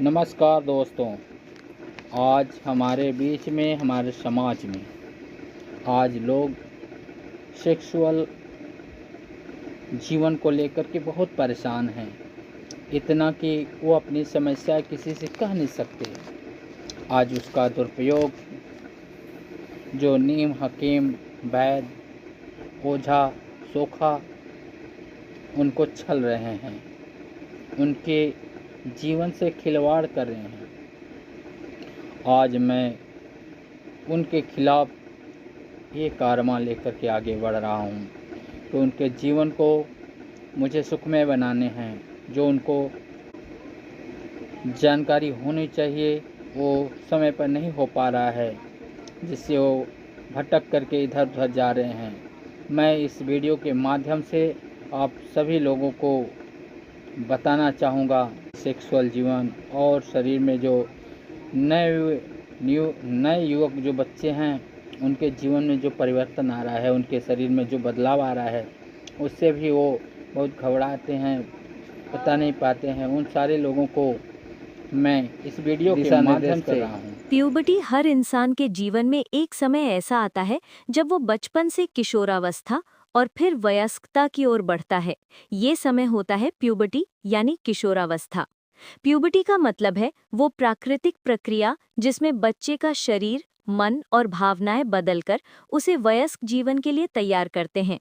नमस्कार दोस्तों। आज हमारे बीच में हमारे समाज में आज लोग सेक्सुअल जीवन को लेकर के बहुत परेशान हैं। इतना कि वो अपनी समस्या किसी से कह नहीं सकते। आज उसका दुरुपयोग जो नीम हकीम वैद ओझा सोखा उनको छल रहे हैं, उनके जीवन से खिलवाड़ कर रहे हैं। आज मैं उनके खिलाफ ये कारवा लेकर के आगे बढ़ रहा हूँ कि उनके जीवन को मुझे सुखमय बनाने हैं। जो उनको जानकारी होनी चाहिए वो समय पर नहीं हो पा रहा है, जिससे वो भटक करके इधर उधर जा रहे हैं। मैं इस वीडियो के माध्यम से आप सभी लोगों को बताना चाहूँगा, सेक्सुअल जीवन और शरीर में जो नए युवक जो बच्चे हैं उनके जीवन में जो परिवर्तन आ रहा है, उनके शरीर में जो बदलाव आ रहा है, उससे भी वो बहुत घबराते हैं, बता नहीं पाते हैं। उन सारे लोगों को मैं इस वीडियो के माध्यम से प्यूबर्टी हर इंसान के जीवन में एक समय ऐसा आता है जब वो बचपन से किशोरावस्था और फिर वयस्कता की ओर बढ़ता है। ये समय होता है प्यूबर्टी यानी किशोरावस्था। प्यूबर्टी का मतलब है वो प्राकृतिक प्रक्रिया जिसमें बच्चे का शरीर, मन और भावनाएं बदलकर उसे वयस्क जीवन के लिए तैयार करते हैं।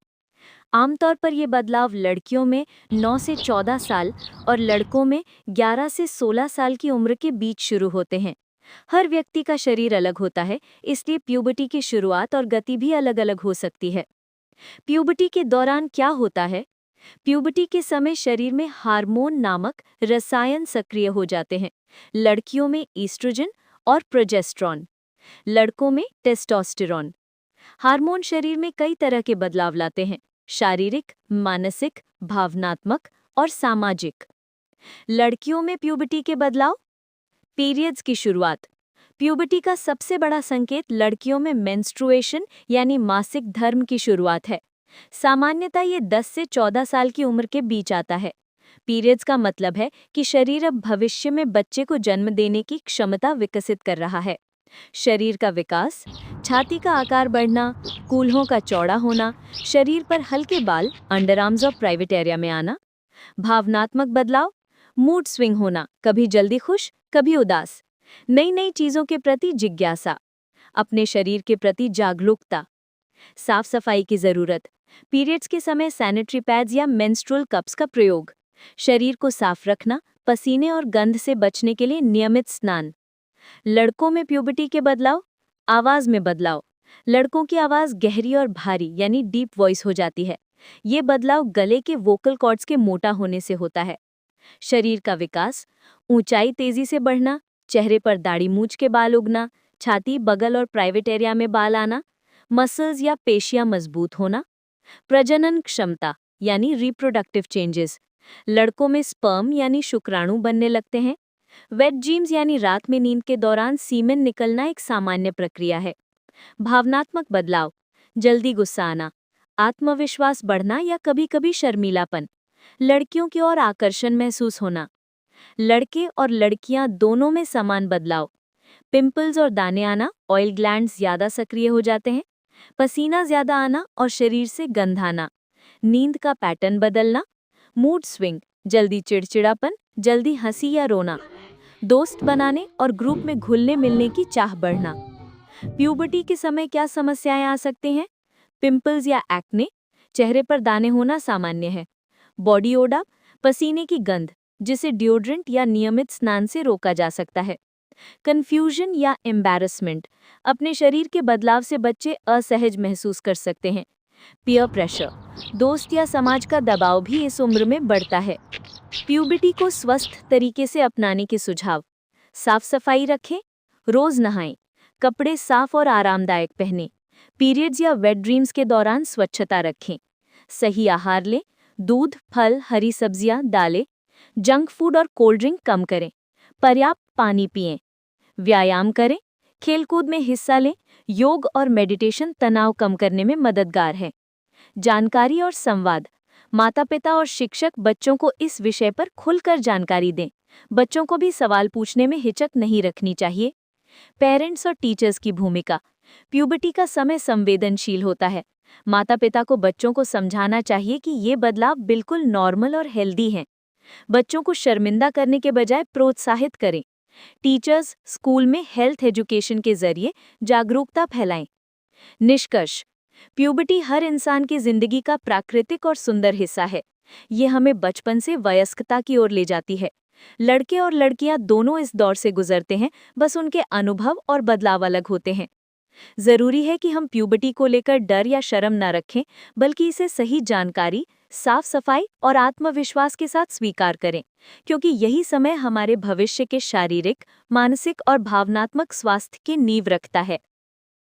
आमतौर पर ये बदलाव लड़कियों में 9 से 14 साल और लड़कों में 11 से 16 साल की उम्र के बीच शुरू होते हैं। हर व्यक्ति का शरीर अलग होता है, इसलिए प्यूबर्टी की शुरुआत और गति भी अलग-अलग हो सकती है। प्यूबर्टी के दौरान क्या होता है? प्यूबर्टी के समय शरीर में हार्मोन नामक रसायन सक्रिय हो जाते हैं। लड़कियों में ईस्ट्रोजन और प्रोजेस्टेरॉन, लड़कों में टेस्टोस्टेरॉन। हार्मोन शरीर में कई तरह के बदलाव लाते हैं: शारीरिक, मानसिक, भावनात्मक और सामाजिक। लड़कियों में प्यूबर्टी के बदलाव। पीरियड्स की शुरुआत। प्यूबर्टी का सबसे बड़ा संकेत लड़कियों में मेंस्ट्रुएशन यानी मासिक धर्म की शुरुआत है। सामान्यतः ये 10 से 14 साल की उम्र के बीच आता है। पीरियड्स का मतलब है कि शरीर अब भविष्य में बच्चे को जन्म देने की क्षमता विकसित कर रहा है। शरीर का विकास, छाती का आकार बढ़ना, कूल्हों का चौड़ा होना, शरीर पर हल्के बाल, अंडरआर्म्स और प्राइवेट एरिया में आना। भावनात्मक बदलाव, मूड स्विंग होना, कभी जल्दी खुश, कभी उदास। नई नई चीजों के प्रति जिज्ञासा, अपने शरीर के प्रति जागरूकता। साफ सफाई की जरूरत, पीरियड्स के समय सैनिटरी पैड्स या मेंस्ट्रुअल कप्स का प्रयोग। शरीर को साफ रखना, पसीने और गंध से बचने के लिए नियमित स्नान। लड़कों में प्यूबर्टी के बदलाव। आवाज में बदलाव, लड़कों की आवाज गहरी और भारी यानी डीप वॉइस हो जाती है। ये बदलाव गले के वोकल कॉर्ड्स के मोटा होने से होता है। शरीर का विकास, ऊंचाई तेजी से बढ़ना, चेहरे पर दाढ़ी मूंछ के बाल उगना, छाती, बगल और प्राइवेट एरिया में बाल आना, मसल्स या पेशियां मजबूत होना। प्रजनन क्षमता यानी रिप्रोडक्टिव चेंजेस, लड़कों में स्पर्म यानी शुक्राणु बनने लगते हैं। वेट ड्रीम्स यानी रात में नींद के दौरान सीमेन निकलना एक सामान्य प्रक्रिया है। भावनात्मक बदलाव, जल्दी गुस्सा आना, आत्मविश्वास बढ़ना या कभी-कभी शर्मीलापन, लड़कियों की ओर आकर्षण महसूस होना। लड़के और लड़कियां दोनों में समान बदलाव, पिंपल्स और दाने आना, ऑयल ग्लैंड्स ज्यादा सक्रिय हो जाते हैं, पसीना ज्यादा आना और शरीर से गंध आना। नींद का पैटर्न बदलना, मूड स्विंग, जल्दी चिड़चिड़ापन, जल्दी हंसी या रोना, दोस्त बनाने और ग्रुप में घुलने मिलने की चाह बढ़ना। प्यूबर्टी के समय क्या समस्याएं आ सकती हैं? पिंपल्स या एक्ने, चेहरे पर दाने होना सामान्य है। बॉडी ओडा, पसीने की गंध, जिसे डिओड्रेंट या नियमित स्नान से रोका जा सकता है। कंफ्यूजन या एम्बैरसमेंट, अपने शरीर के बदलाव से बच्चे असहज महसूस कर सकते हैं। पीयर प्रेशर, दोस्त या समाज का दबाव भी इस उम्र में बढ़ता है। प्यूबर्टी को स्वस्थ तरीके से अपनाने के सुझाव: साफ सफाई रखें, रोज नहाएं, कपड़े साफ और आरामदायक पहनें, पीरियड्स या वेट ड्रीम्स के दौरान स्वच्छता रखें, सही आहार लें, दूध, फल, हरी सब्जियां, दालें, जंक फूड और कोल्ड ड्रिंक कम करें, पर्याप्त पानी पिएं, व्यायाम करें, खेलकूद में हिस्सा लें। योग और मेडिटेशन तनाव कम करने में मददगार है। जानकारी और संवाद, माता पिता और शिक्षक बच्चों को इस विषय पर खुलकर जानकारी दें। बच्चों को भी सवाल पूछने में हिचक नहीं रखनी चाहिए। पेरेंट्स और टीचर्स की भूमिका। प्यूबर्टी का समय संवेदनशील होता है। माता पिता को बच्चों को समझाना चाहिए कि ये बदलाव बिल्कुल नॉर्मल और हेल्दी हैं। बच्चों को शर्मिंदा करने के बजाय प्रोत्साहित करें। टीचर्स स्कूल में हेल्थ एजुकेशन के जरिए जागरूकता फैलाएं। निष्कर्ष, प्यूबर्टी हर इंसान की जिंदगी का प्राकृतिक और सुंदर हिस्सा है। ये हमें बचपन से वयस्कता की ओर ले जाती है। लड़के और लड़कियां दोनों इस दौर से गुजरते हैं, बस उनके अनुभव और बदलाव अलग होते हैं। जरूरी है कि हम प्यूबर्टी को लेकर डर या शर्म न रखें, बल्कि इसे सही जानकारी, साफ सफाई और आत्मविश्वास के साथ स्वीकार करें, क्योंकि यही समय हमारे भविष्य के शारीरिक, मानसिक और भावनात्मक स्वास्थ्य की नींव रखता है।